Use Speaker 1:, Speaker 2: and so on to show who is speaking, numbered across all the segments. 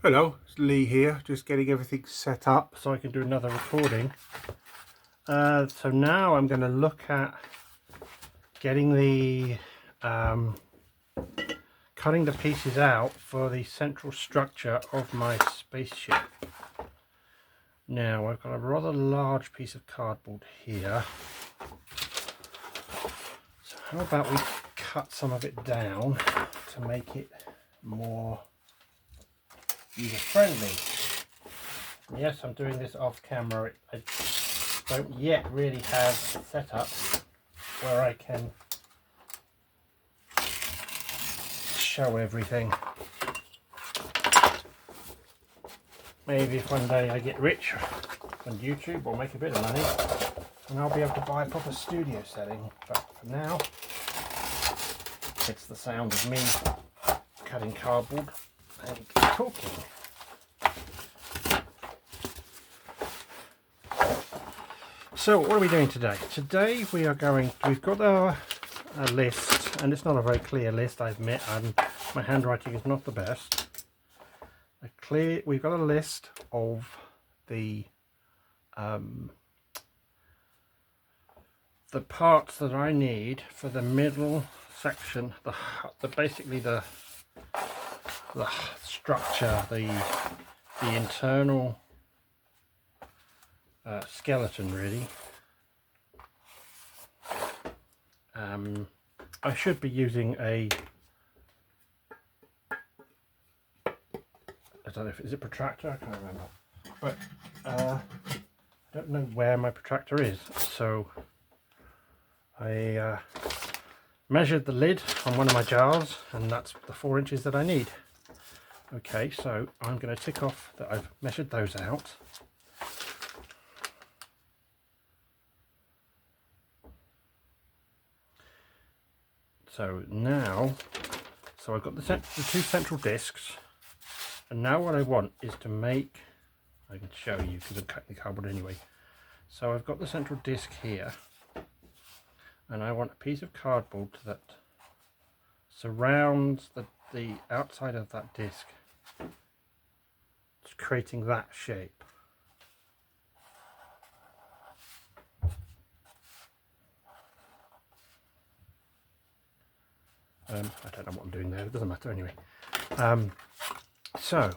Speaker 1: Hello, it's Lee here, just getting everything set up so I can do another recording. So now I'm going to look at getting the cutting the pieces out for the central structure of my spaceship. Now I've got a rather large piece of cardboard here, so how about we cut some of it down to make it more user friendly. Yes, I'm doing this off camera. I don't yet really have set up where I can show everything. Maybe if one day I get rich on YouTube or make a bit of money, and I'll be able to buy a proper studio setting. But for now, it's the sound of me cutting cardboard and talking. So what are we doing today? Today we've got a list, and it's not a very clear list, I admit. My handwriting is not the best. We've got a list of the parts that I need for the middle section, basically the structure, the internal skeleton, really. I should be using I don't know if is it protractor, I can't remember, but I don't know where my protractor is, so I measured the lid on one of my jars, and that's the 4 inches that I need. Okay, so I'm going to tick off that I've measured those out. So now, I've got the 2 central discs, and now what I want is to make, I can show you because I'm cutting the cardboard anyway. So I've got the central disc here, and I want a piece of cardboard that surrounds the outside of that disc, just creating that shape. I don't know what I'm doing there, it doesn't matter anyway. So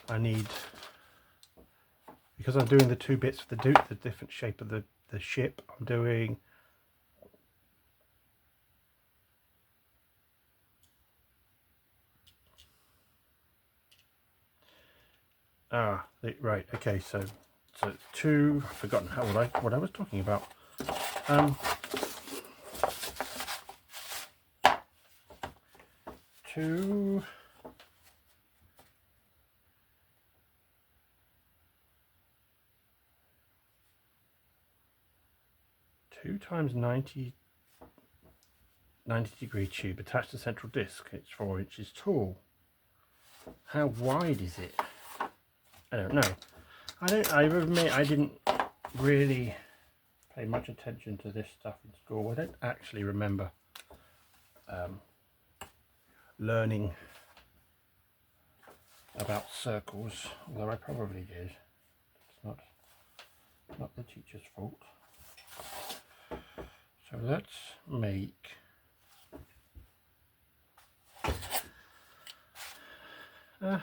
Speaker 1: I need, because I'm doing the 2 bits for the different shape of the ship, I'm doing right, okay, so 2, I've forgotten what I was talking about. 2 times 90 degree tube attached to central disc. It's 4 inches tall. How wide is it? I don't know. I admit I didn't really pay much attention to this stuff in school. I don't actually remember learning about circles, although I probably did. It's not the teacher's fault. So let's make I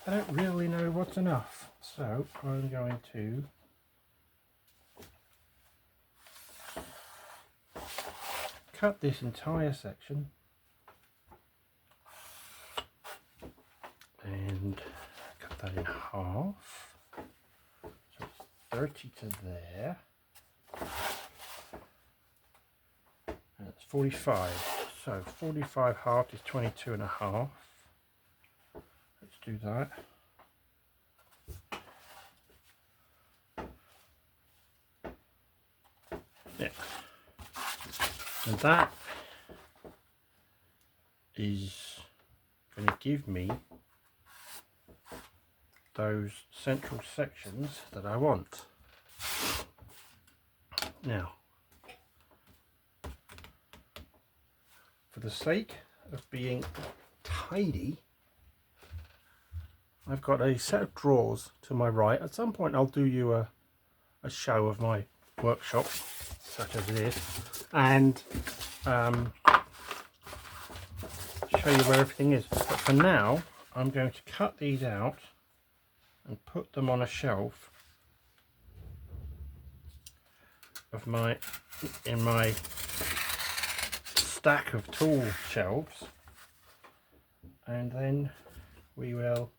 Speaker 1: don't really know what's enough, so I'm going to cut this entire section and cut that in half, so it's 30 to there, and it's 45, so 45 half is 22 and a half. Let's do that. Yeah, and that is going to give me those central sections that I want. Now, for the sake of being tidy, I've got a set of drawers to my right. At some point I'll do you a show of my workshop, such as it is, and show you where everything is. But for now, I'm going to cut these out and put them on a shelf of in my stack of tool shelves, and then we will,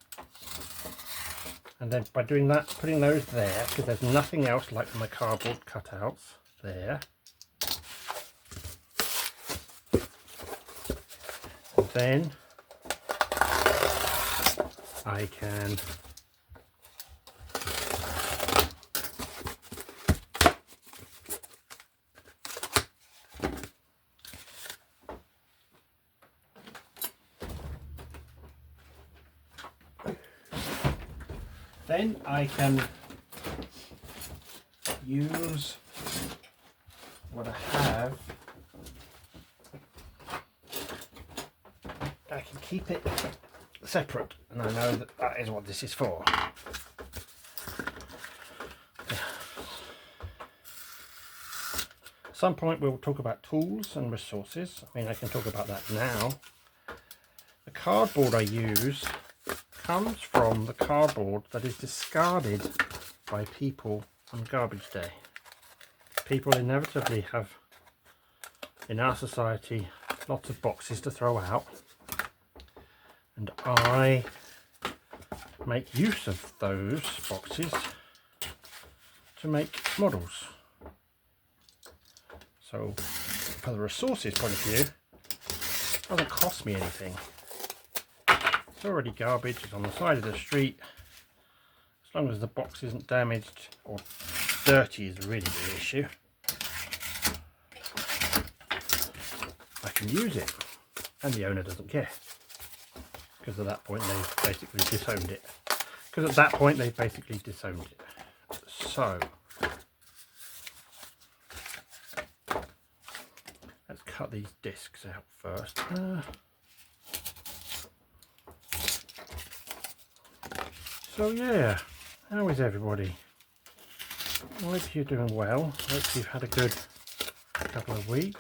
Speaker 1: and then by doing that, putting those there, because there's nothing else like my cardboard cutouts there, and then I can use what I have. I can keep it separate, and I know that that is what this is for. At some point we'll talk about tools and resources. I mean, I can talk about that now. The cardboard I use comes from the cardboard that is discarded by people on garbage day. People inevitably have, in our society, lots of boxes to throw out, and I make use of those boxes to make models. So from the resources point of view, it doesn't cost me anything. It's already garbage, it's on the side of the street. As long as the box isn't damaged or dirty is really the issue, I can use it, and the owner doesn't care, because at that point they've basically disowned it. So let's cut these discs out first. So yeah, how is everybody? I hope you're doing well. I hope you've had a good couple of weeks.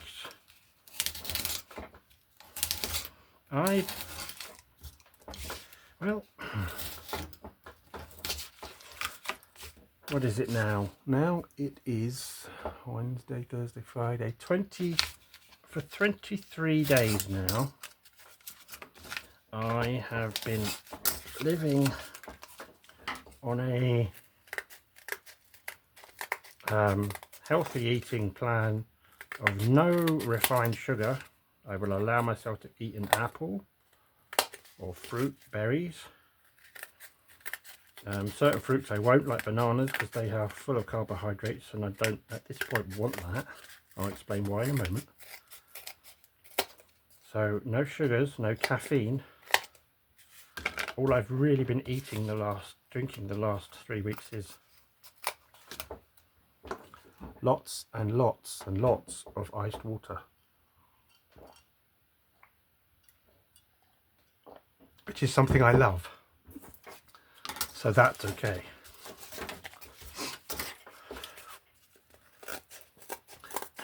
Speaker 1: Well, what is it now? Now it is Wednesday, Thursday, Friday, for 23 days now. I have been living on a healthy eating plan of no refined sugar. I will allow myself to eat an apple or fruit, berries. Certain fruits I won't, like bananas, because they are full of carbohydrates, and I don't at this point want that. I'll explain why in a moment. So no sugars, no caffeine. All I've really been drinking the last 3 weeks is lots and lots and lots of iced water, which is something I love, so that's okay.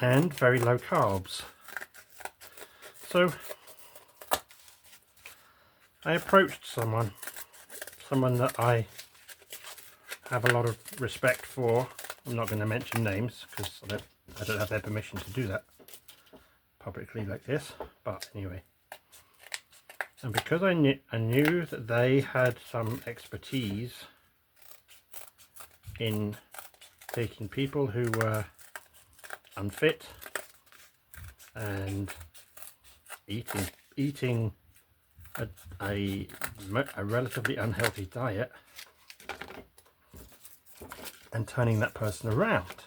Speaker 1: And very low carbs. So I approached someone that I have a lot of respect for. I'm not going to mention names because I don't have their permission to do that publicly like this, but anyway. And because I knew that they had some expertise in taking people who were unfit and eating a relatively unhealthy diet and turning that person around.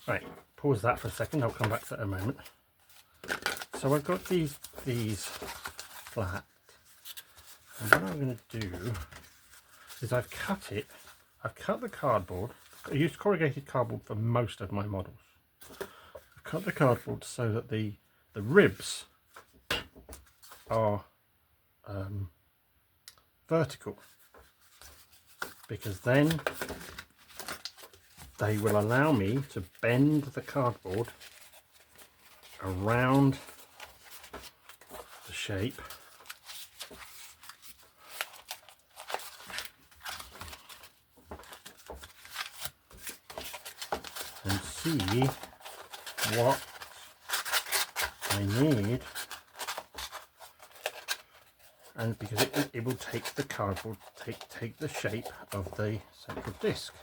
Speaker 1: Right, pause that for a second, I'll come back to that in a moment. So I've got these flat, and what I'm going to do is I've cut the cardboard. I used corrugated cardboard for most of my models. I've cut the cardboard so that the ribs are vertical, because then they will allow me to bend the cardboard around the shape and see what I need, and because it will take the cardboard, take the shape of the central disc.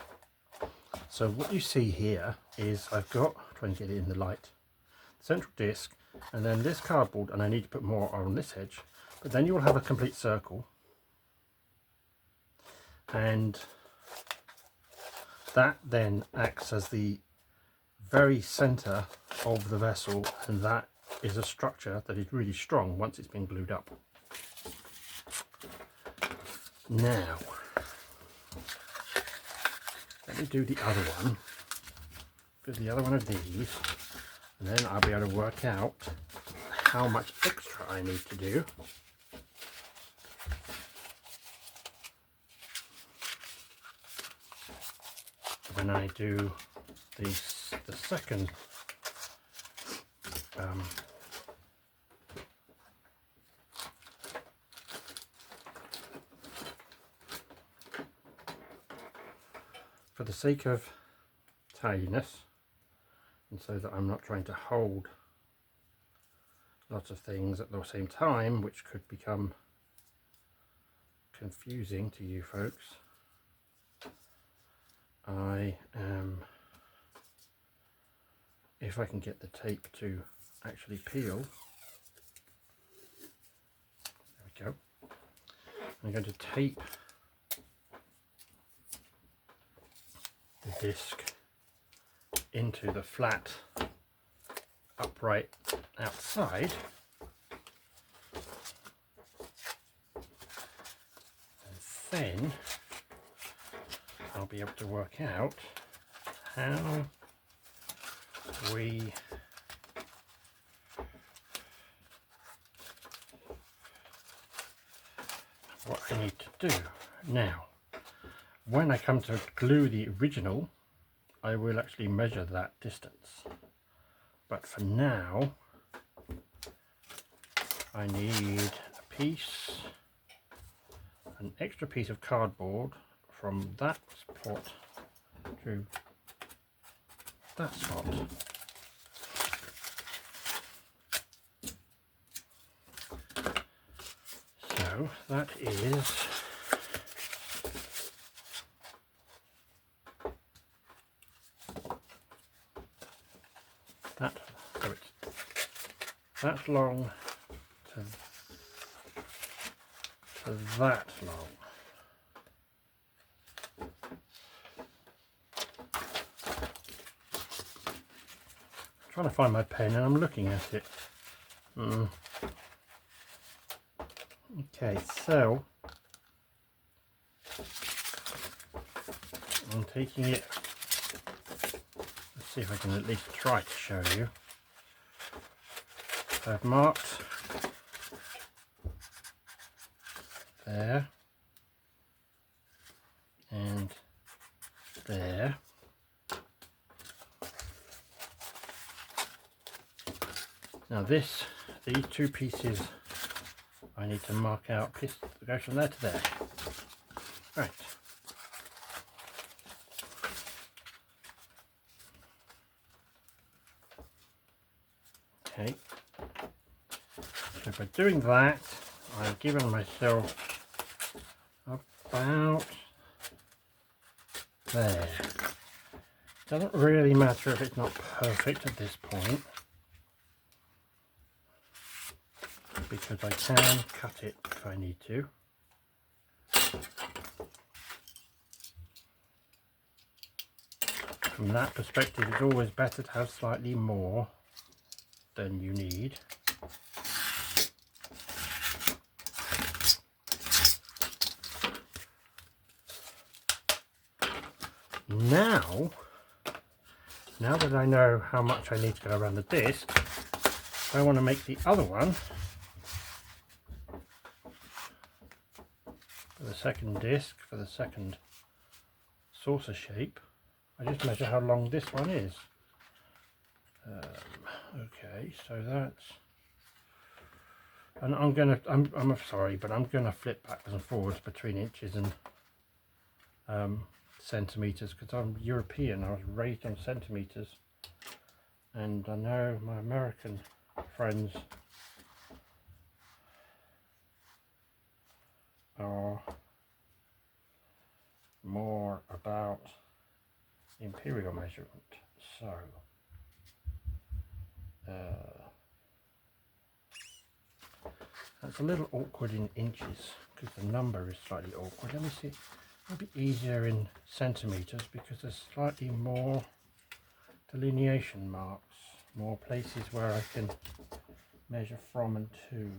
Speaker 1: So what you see here is I've got, trying to get it in the light, central disc, and then this cardboard, and I need to put more on this edge, but then you will have a complete circle, and that then acts as the very center of the vessel, and that is a structure that is really strong once it's been glued up. Now let me do the other one, do the other one of these, and then I'll be able to work out how much extra I need to do when I do the second for the sake of tidiness, and so that I'm not trying to hold lots of things at the same time, which could become confusing to you folks, I am, if I can get the tape to actually peel, there we go, I'm going to tape the disc into the flat upright outside, and then I'll be able to work out how we what I need to do. Now when I come to glue the original, I will actually measure that distance, but for now I need a piece, an extra piece of cardboard from that spot to that spot. So that is that, so it's that long to that long. I'm trying to find my pen and I'm looking at it. Okay, so I'm taking it, let's see if I can at least try to show you. So I've marked there and there. Now these two pieces I need to mark out, go from there to there. Right. Okay. So by doing that, I've given myself about there. Doesn't really matter if it's not perfect at this point, because I can cut it if I need to. From that perspective, it's always better to have slightly more than you need. Now that I know how much I need to go around the disc, I want to make the other one for the second disc, for the second saucer shape, I just measure how long this one is. Okay, so that's, and I'm sorry, but I'm gonna flip backwards and forwards between inches and centimeters, because I'm European. I was raised on centimeters, and I know my American friends are more about imperial measurement. So that's a little awkward in inches because the number is slightly awkward. Let me see. It'll be easier in centimeters because there's slightly more delineation marks, more places where I can measure from and to.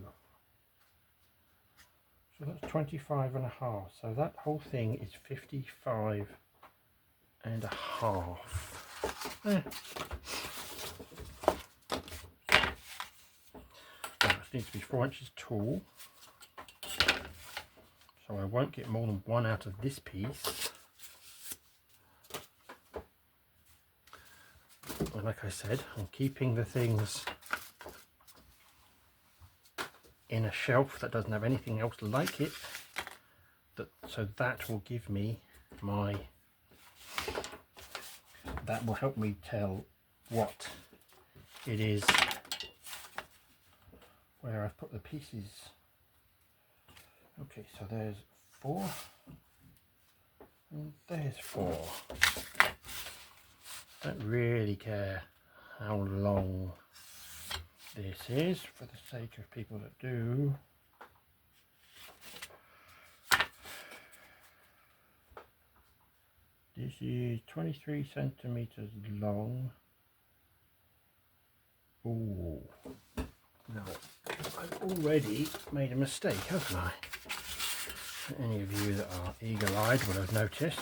Speaker 1: So that's 25 and a half. So that whole thing is 55 and a half. It needs to be 4 inches tall. So I won't get more than one out of this piece. And like I said, I'm keeping the things in a shelf that doesn't have anything else like it. So that will give me that will help me tell what it is, where I've put the pieces. Okay, so there's 4 and there's 4. Don't really care how long this is for the sake of people that do. This is 23 centimeters long. Ooh, no, I've already made a mistake, haven't I? Any of you that are eagle-eyed will have noticed.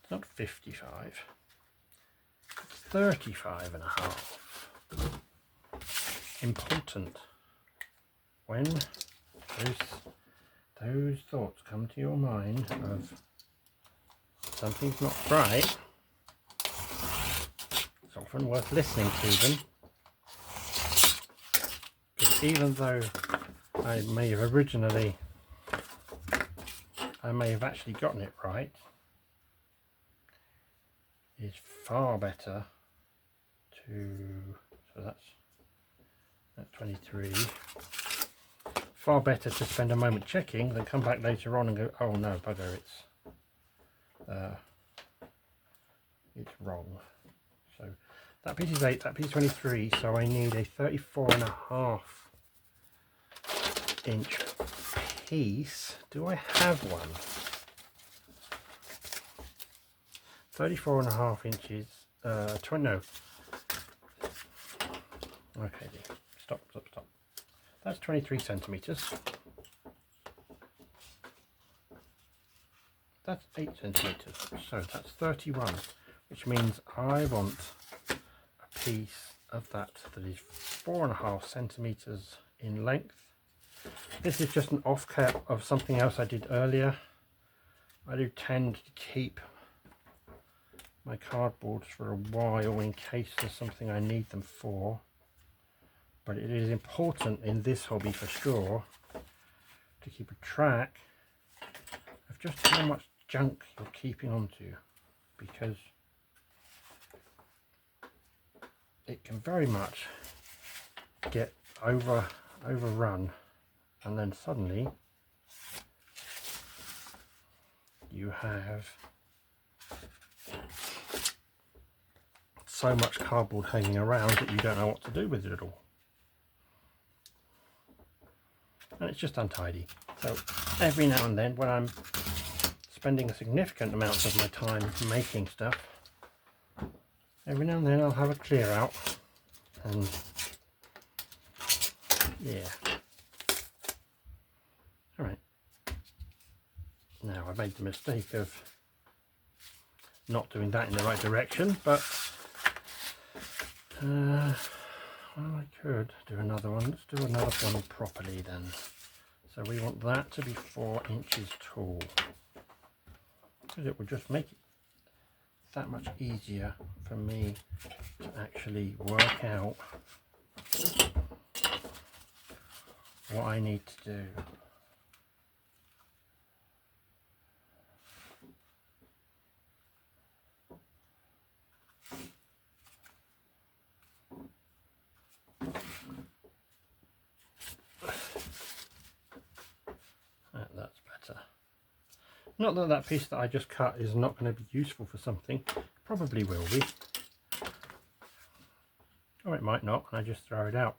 Speaker 1: It's not 55, it's 35 and a half. Important when those thoughts come to your mind of something's not right. It's often worth listening to them, because even though I may have actually gotten it right, it's far better to, so that's 23, far better to spend a moment checking than come back later on and go, oh no, bugger, it's wrong. So that piece is 8, that piece is 23, so I need a 34.5 inch piece. Do I have one? 34.5 inches, 20, no. Okay, stop. That's 23 centimeters. That's 8 centimeters, so that's 31, which means I want a piece of that is 4.5 centimeters in length. This is just an offcut of something else I did earlier. I do tend to keep my cardboards for a while in case there's something I need them for, but it is important in this hobby for sure to keep a track of just how much junk you're keeping onto, because it can very much get overrun, and then suddenly you have so much cardboard hanging around that you don't know what to do with it at all, and it's just untidy. So every now and then, when I'm spending a significant amount of my time making stuff, every now and then I'll have a clear out, and yeah. Alright, now I made the mistake of not doing that in the right direction, but Well, I could do another one. Let's do another one properly then. So we want that to be 4 inches tall, because it would just make it that much easier for me to actually work out what I need to do. That's better. Not that that piece that I just cut is not going to be useful for something. Probably will be. Or it might not, and I just throw it out.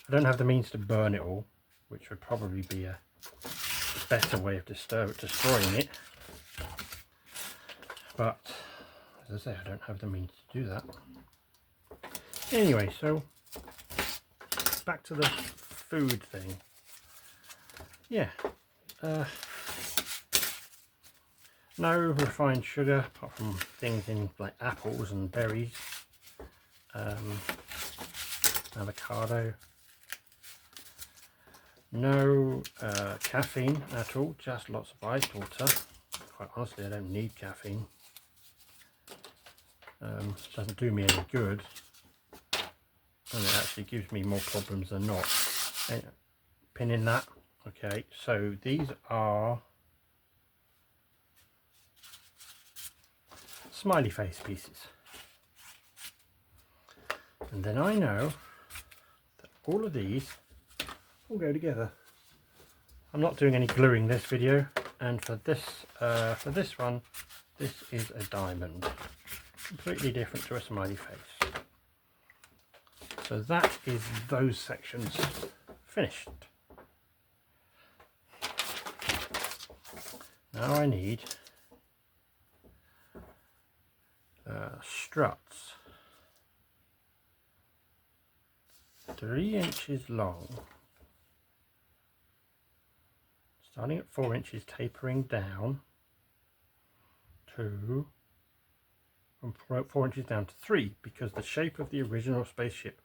Speaker 1: I don't have the means to burn it all, which would probably be a better way of destroying it. But, as I say, I don't have the means to do that. Anyway, so back to the food thing. Yeah. No refined sugar, apart from things in like apples and berries, avocado. No caffeine at all, just lots of ice water. Quite honestly, I don't need caffeine. Doesn't do me any good, and it actually gives me more problems than not. Pin in that. Okay, so these are smiley face pieces, and then I know that all of these will go together. I'm not doing any gluing this video, and for this one, this is a diamond, completely different to a smiley face. So that is those sections finished. Now I need struts, 3 inches long, starting at 4 inches, tapering down to from 4 inches down to 3, because the shape of the original spaceship,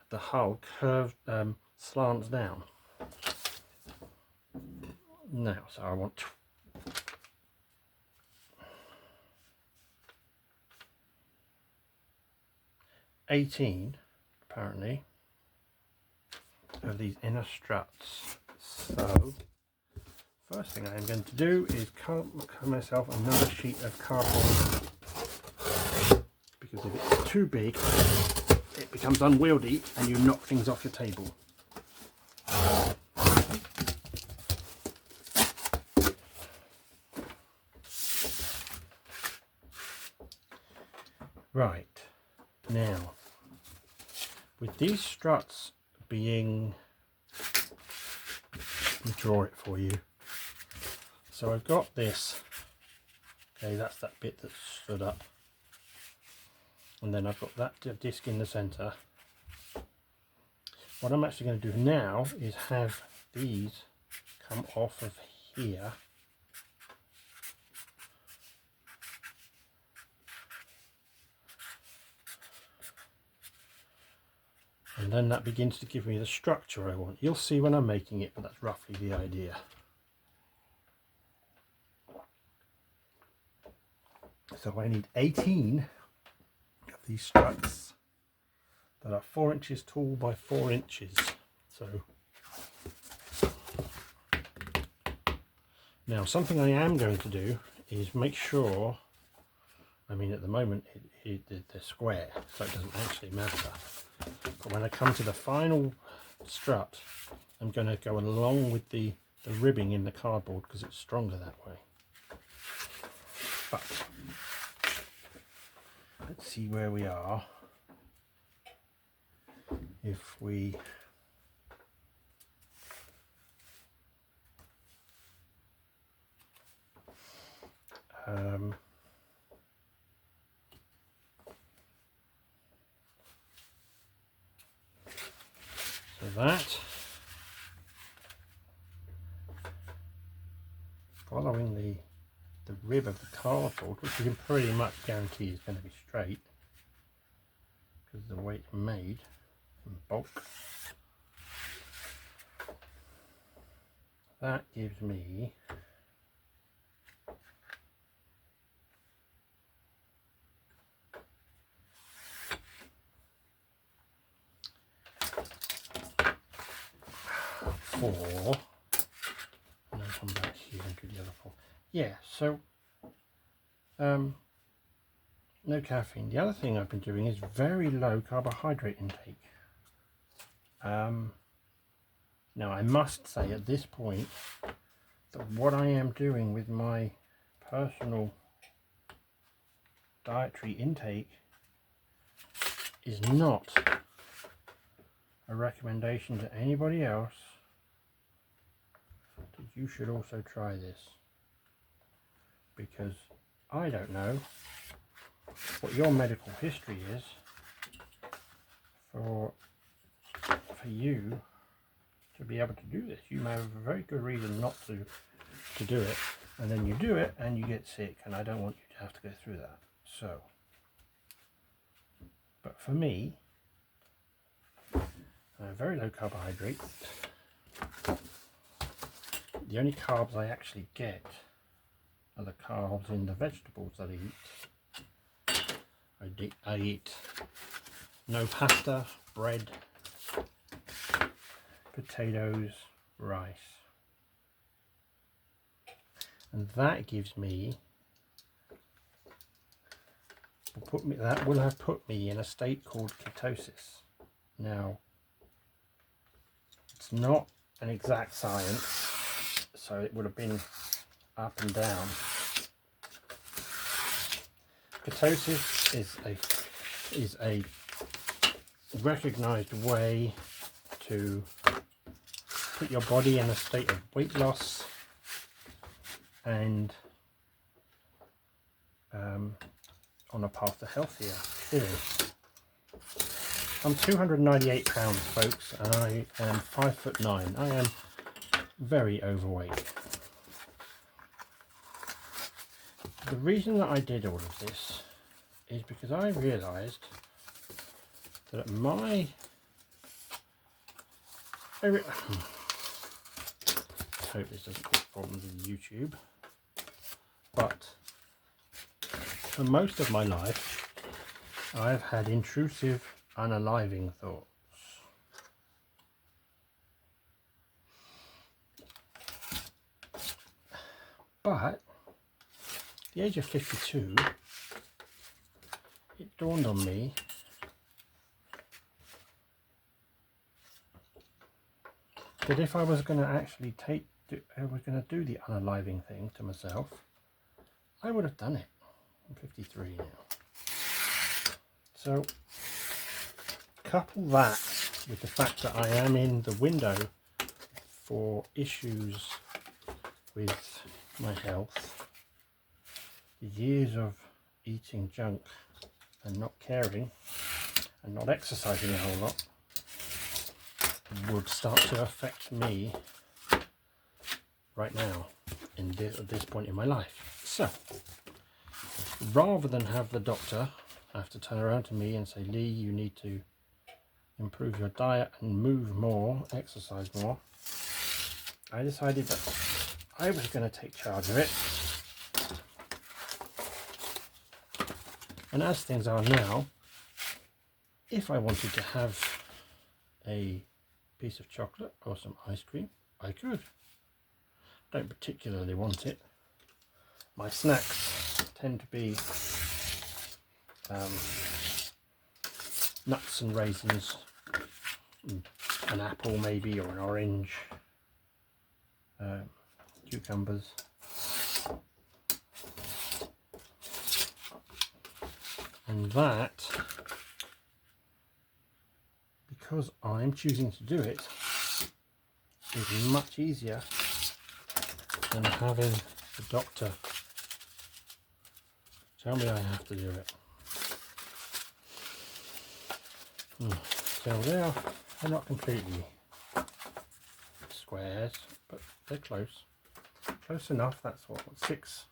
Speaker 1: the hull curved, slants down. Now, so I want 18 apparently of these inner struts. So first thing I am going to do is cut myself another sheet of cardboard, because if it's too big it becomes unwieldy and you knock things off your table. Right, now with these struts being, let me draw it for you. So I've got this, okay, that's that bit that stood up, and then I've got that disc in the center. What I'm actually going to do now is have these come off of here, and then that begins to give me the structure I want. You'll see when I'm making it, but that's roughly the idea. So I need 18 of these struts that are 4 inches tall by 4 inches. So now something I am going to do is make sure, I mean at the moment they're square, so it doesn't actually matter. But when I come to the final strut, I'm going to go along with the ribbing in the cardboard because it's stronger that way. But let's see where we are. If we so that, following the rib of the cardboard, which you can pretty much guarantee is going to be straight because of the way it's made. in bulk. That gives me 4, and then come back here and do the other 4. Yeah, so no caffeine. The other thing I've been doing is very low carbohydrate intake. Now I must say at this point that what I am doing with my personal dietary intake is not a recommendation to anybody else that you should also try this, because I don't know what your medical history is for you to be able to do this. You may have a very good reason not to do it, and then you do it and you get sick, and I don't want you to have to go through that. So, but for me, very low carbohydrate. The only carbs I actually get are the carbs in the vegetables that I eat. I eat no pasta, bread, potatoes, rice, and that gives me, that will have put me in a state called ketosis. Now, it's not an exact science, so it would have been up and down. Ketosis is a recognized way to put your body in a state of weight loss and on a path to healthier living. I'm 298 pounds, folks, and I am 5'9". I am very overweight. The reason that I did all of this is because I realized that at my I hope this doesn't cause problems with YouTube, but for most of my life I've had intrusive unaliving thoughts. But at the age of 52, it dawned on me that if I was going to actually do the unaliving thing to myself, I would have done it. I'm 53 now. So couple that with the fact that I am in the window for issues with my health, the years of eating junk and not caring and not exercising a whole lot would start to affect me right now at this point in my life. So rather than have the doctor have to turn around to me and say, Lee, you need to improve your diet and move more, exercise more, I decided that I was going to take charge of it. And as things are now, if I wanted to have a piece of chocolate or some ice cream, I could. Don't particularly want it. My snacks tend to be nuts and raisins, an apple maybe, or an orange, cucumbers. And that, because I'm choosing to do it, is much easier than having the doctor tell me I have to do it. So they're not completely squares, but they're close enough. That's what, 6